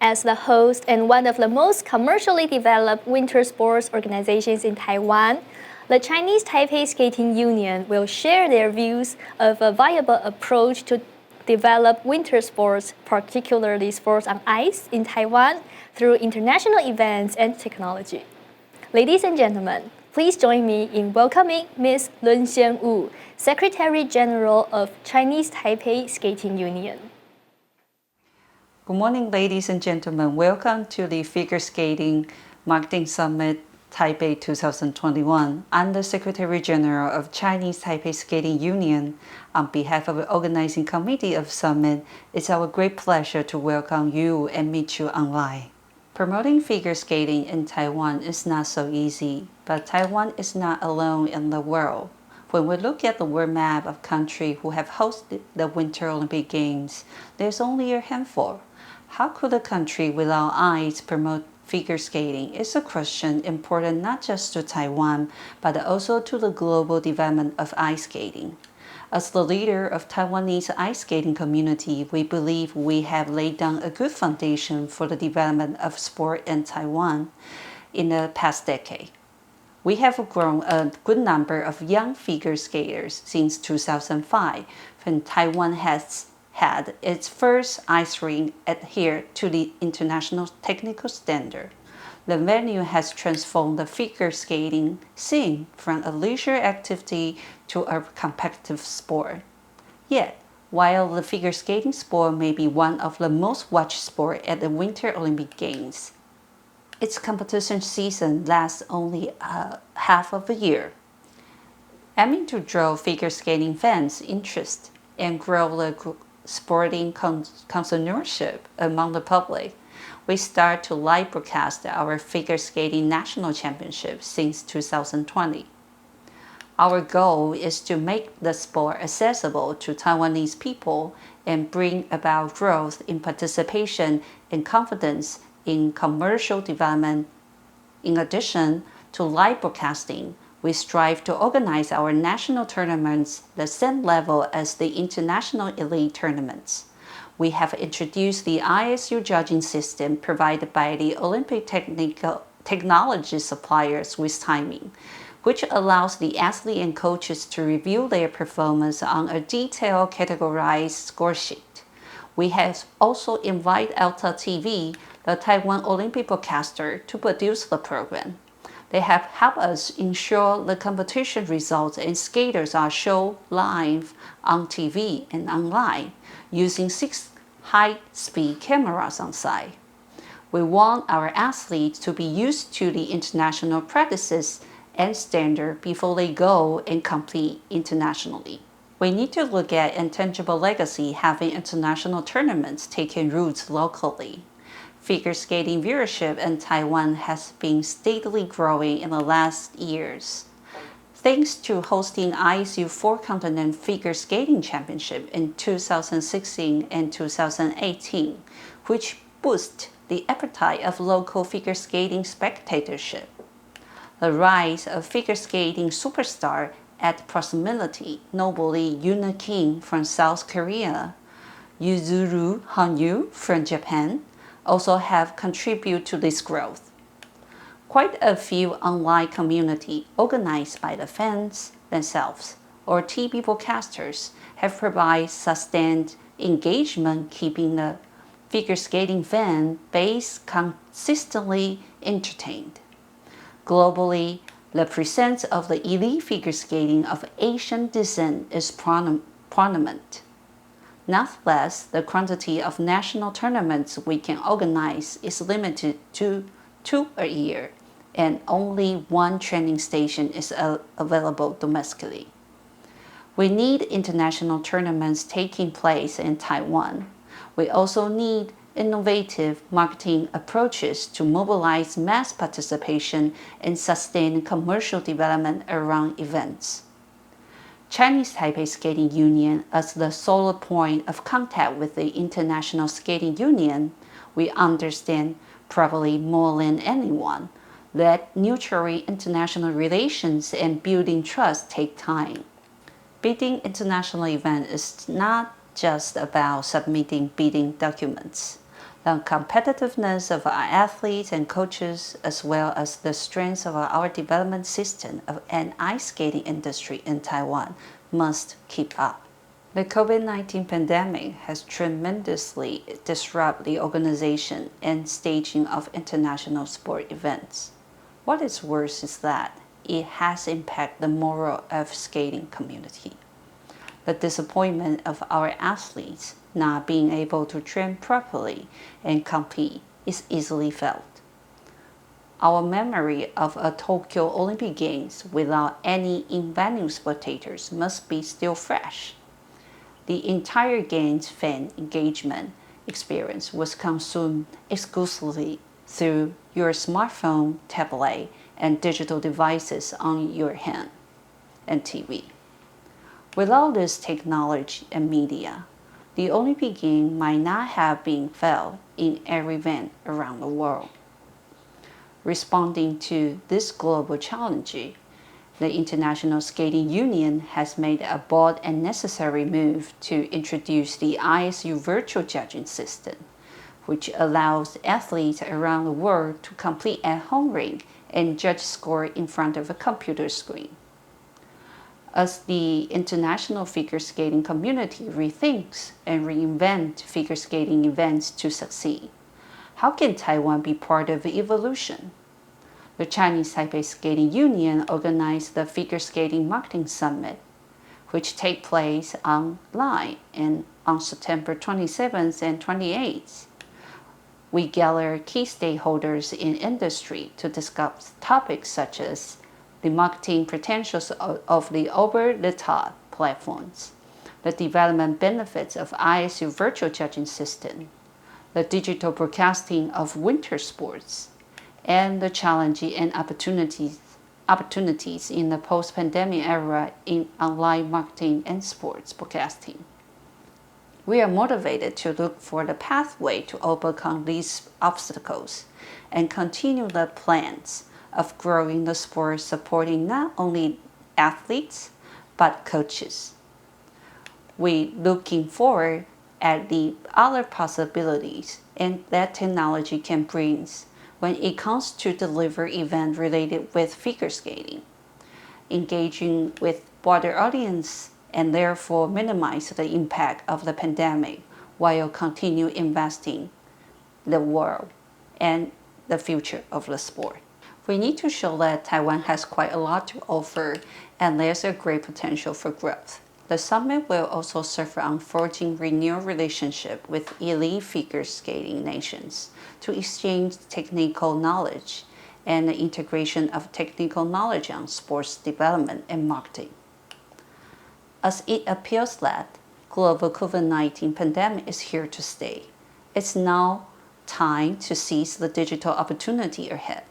As the host and one of the most commercially developed winter sports organizations in Taiwan, the Chinese Taipei Skating Union will share their views of a viable approach to develop winter sports, particularly sports on ice, in Taiwan through international events and technology. Ladies and gentlemen, please join me in welcoming Ms. Lun Xianwu, Secretary General of Chinese Taipei Skating Union. Good morning, ladies and gentlemen. Welcome to the Figure Skating Marketing Summit Taipei 2021. I'm the Secretary General of Chinese Taipei Skating Union. On behalf of the organizing committee of Summit, it's our great pleasure to welcome you and meet you online. Promoting figure skating in Taiwan is not so easy, but Taiwan is not alone in the world. When we look at the world map of countries who have hosted the Winter Olympic Games, there's only a handful. How could a country without ice promote figure skating? It's a question important not just to Taiwan, but also to the global development of ice skating. As the leader of Taiwanese ice skating community, we believe we have laid down a good foundation for the development of sport in Taiwan in the past decade. We have grown a good number of young figure skaters since 2005, when Taiwan has had its first ice rink adhere to the international technical standard. The venue has transformed the figure skating scene from a leisure activity to a competitive sport. Yet, while the figure skating sport may be one of the most watched sports at the Winter Olympic Games, its competition season lasts only half of a year. Aiming to draw figure skating fans' interest and grow the sporting connoisseurship among the public, we start to live broadcast our figure skating national championship since 2020. Our goal is to make the sport accessible to Taiwanese people and bring about growth in participation and confidence in commercial development. In addition to live broadcasting, we strive to organize our national tournaments the same level as the international elite tournaments. We have introduced the ISU judging system provided by the Olympic technology suppliers with timing, which allows the athlete and coaches to review their performance on a detailed categorized score sheet. We have also invited Alta TV, the Taiwan Olympic broadcaster, to produce the program. They have helped us ensure the competition results and skaters are shown live on TV and online using 6 high-speed cameras on site. We want our athletes to be used to the international practices and standard before they go and compete internationally. We need to look at intangible legacy having international tournaments taking roots locally. Figure skating viewership in Taiwan has been steadily growing in the last years, thanks to hosting ISU 4-continent figure skating championship in 2016 and 2018, which boosted the appetite of local figure skating spectatorship. The rise of figure skating superstar at proximity, notably Yuna Kim from South Korea, Yuzuru Hanyu from Japan, also have contributed to this growth. Quite a few online communities organized by the fans themselves or TV broadcasters have provided sustained engagement, keeping the figure skating fan base consistently entertained. Globally, the presence of the elite figure skating of Asian descent is prominent. Nonetheless, the quantity of national tournaments we can organize is limited to 2 a year, and only 1 training station is available domestically. We need international tournaments taking place in Taiwan. We also need innovative marketing approaches to mobilize mass participation and sustain commercial development around events. Chinese Taipei Skating Union, as the sole point of contact with the International Skating Union, we understand probably more than anyone that nurturing international relations and building trust take time. Bidding international events is not just about submitting bidding documents. the competitiveness of our athletes and coaches, as well as the strength of our development system and ice skating industry in Taiwan, must keep up. The COVID-19 pandemic has tremendously disrupted the organization and staging of international sport events. What is worse is that it has impacted the morale of skating community. The disappointment of our athletes not being able to train properly and compete is easily felt. Our memory of a Tokyo Olympic Games without any in-venue spectators must be still fresh. The entire Games fan engagement experience was consumed exclusively through your smartphone, tablet, and digital devices on your hand and TV. Without this technology and media, the Olympic Games might not have been felt in every event around the world. Responding to this global challenge, the International Skating Union has made a bold and necessary move to introduce the ISU virtual judging system, which allows athletes around the world to compete at home rink and judge score in front of a computer screen. As the international figure skating community rethinks and reinvents figure skating events to succeed, how can Taiwan be part of the evolution? The Chinese Taipei Skating Union organized the Figure Skating Marketing Summit, which takes place online and on September 27th and 28th. We gather key stakeholders in industry to discuss topics such as the marketing potentials of the over-the-top platforms, the development benefits of ISU virtual judging system, the digital broadcasting of winter sports, and the challenges and opportunities in the post-pandemic era in online marketing and sports broadcasting. We are motivated to look for the pathway to overcome these obstacles and continue the plans of growing the sport, supporting not only athletes but coaches. We looking forward at the other possibilities and that technology can bring when it comes to deliver events related with figure skating, engaging with broader audience and therefore minimize the impact of the pandemic while continue investing the world and the future of the sport. We need to show that Taiwan has quite a lot to offer and there's a great potential for growth. The summit will also serve on forging renewed relationship with elite figure skating nations to exchange technical knowledge and the integration of technical knowledge on sports development and marketing. As it appears that global COVID-19 pandemic is here to stay, it's now time to seize the digital opportunity ahead.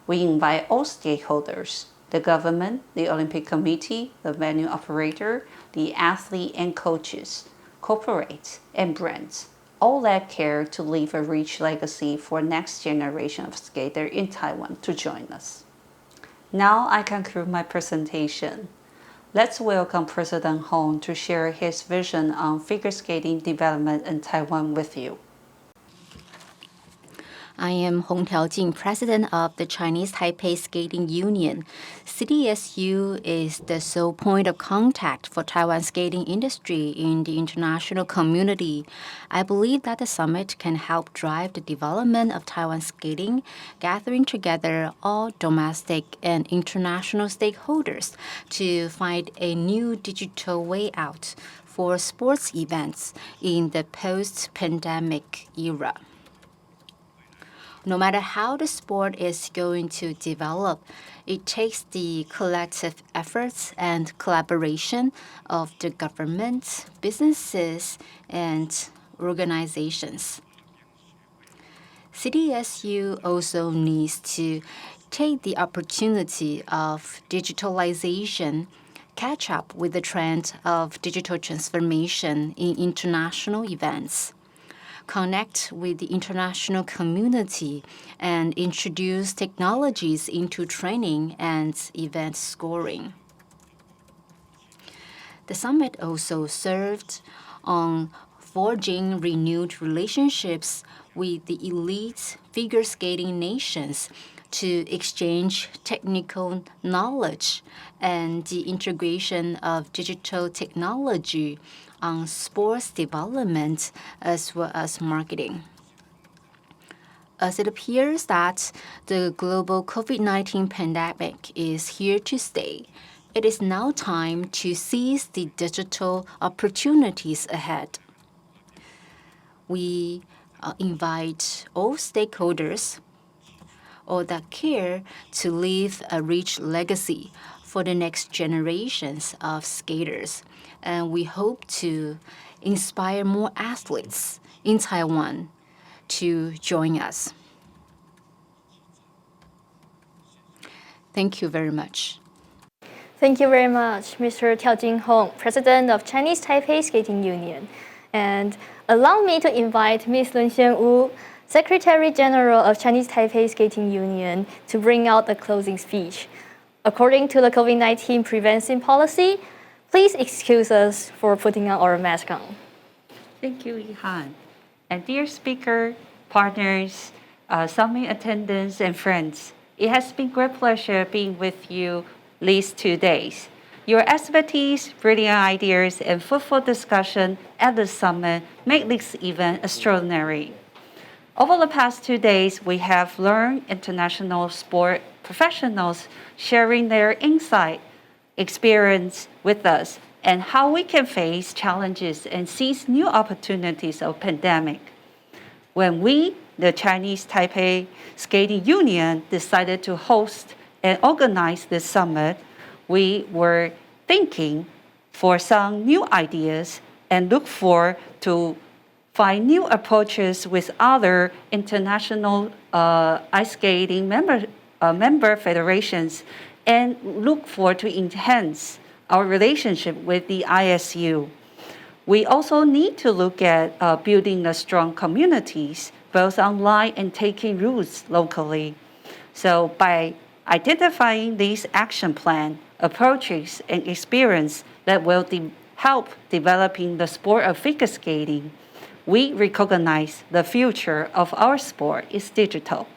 We invite all stakeholders, the government, the Olympic Committee, the venue operator, the athlete and coaches, corporates, and brands, all that care to leave a rich legacy for next generation of skaters in Taiwan to join us. Now I conclude my presentation. Let's welcome President Hong to share his vision on figure skating development in Taiwan with you. I am Hong Tiaojing, president of the Chinese Taipei Skating Union. CTSU is the sole point of contact for Taiwan skating industry in the international community. I believe that the summit can help drive the development of Taiwan skating, gathering together all domestic and international stakeholders to find a new digital way out for sports events in the post-pandemic era. No matter how the sport is going to develop, it takes the collective efforts and collaboration of the government, businesses, and organizations. CTSU also needs to take the opportunity of digitalization, catch up with the trend of digital transformation in international events, connect with the international community, and introduce technologies into training and event scoring. The summit also served on forging renewed relationships with the elite figure skating nations to exchange technical knowledge and the integration of digital technology on sports development as well as marketing. As it appears that the global COVID-19 pandemic is here to stay, it is now time to seize the digital opportunities ahead. We invite all stakeholders, all that care, to leave a rich legacy for the next generations of skaters. And we hope to inspire more athletes in Taiwan to join us. Thank you very much. Thank you very much, Mr. Tiao Hong, President of Chinese Taipei Skating Union. And allow me to invite Ms. Lunxian Wu, Secretary General of Chinese Taipei Skating Union, to bring out the closing speech. According to the COVID-19 prevention policy, please excuse us for putting on our mask on. Thank you, Ihan. And dear speaker, partners, summit attendants, and friends, it has been great pleasure being with you these 2 days. Your expertise, brilliant ideas, and fruitful discussion at the summit make this event extraordinary. Over the past 2 days, we have learned international sport professionals sharing their insight, experience with us, and how we can face challenges and seize new opportunities of pandemic. When we, the Chinese Taipei Skating Union, decided to host and organize this summit, we were thinking for some new ideas and look forward to find new approaches with other international ice skating member federations and look forward to enhance our relationship with the ISU. We also need to look at building a strong communities, both online and taking roots locally. So by identifying these action plan, approaches, and experience that will help developing the sport of figure skating, we recognize the future of our sport is digital.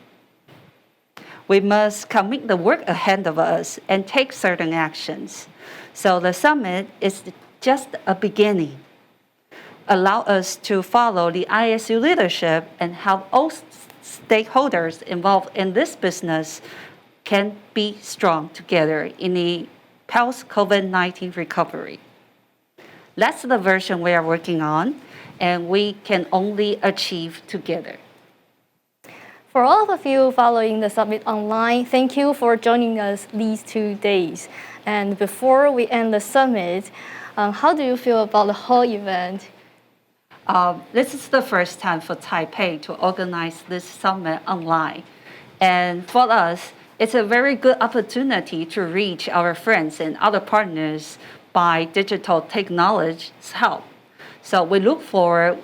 We must commit the work ahead of us and take certain actions. So the summit is just a beginning. Allow us to follow the ISU leadership and help all stakeholders involved in this business can be strong together in the post-COVID-19 recovery. That's the version we are working on, and we can only achieve together. For all of you following the summit online, thank you for joining us these 2 days. And before we end the summit, how do you feel about the whole event? This is the first time for Taipei to organize this summit online. And for us, it's a very good opportunity to reach our friends and other partners by digital technology's help. So we look forward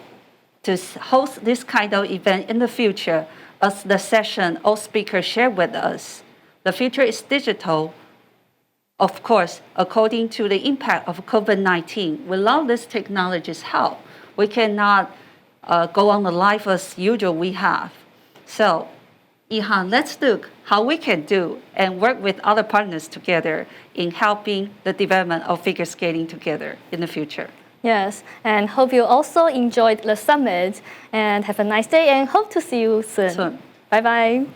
to host this kind of event in the future as the session all speakers share with us. The future is digital. Of course, according to the impact of COVID-19, without this technology's help, we cannot go on the life as usual we have. So, Ihan, let's look how we can do and work with other partners together in helping the development of figure skating together in the future. Yes, and hope you also enjoyed the summit and have a nice day and hope to see you soon. Bye-bye.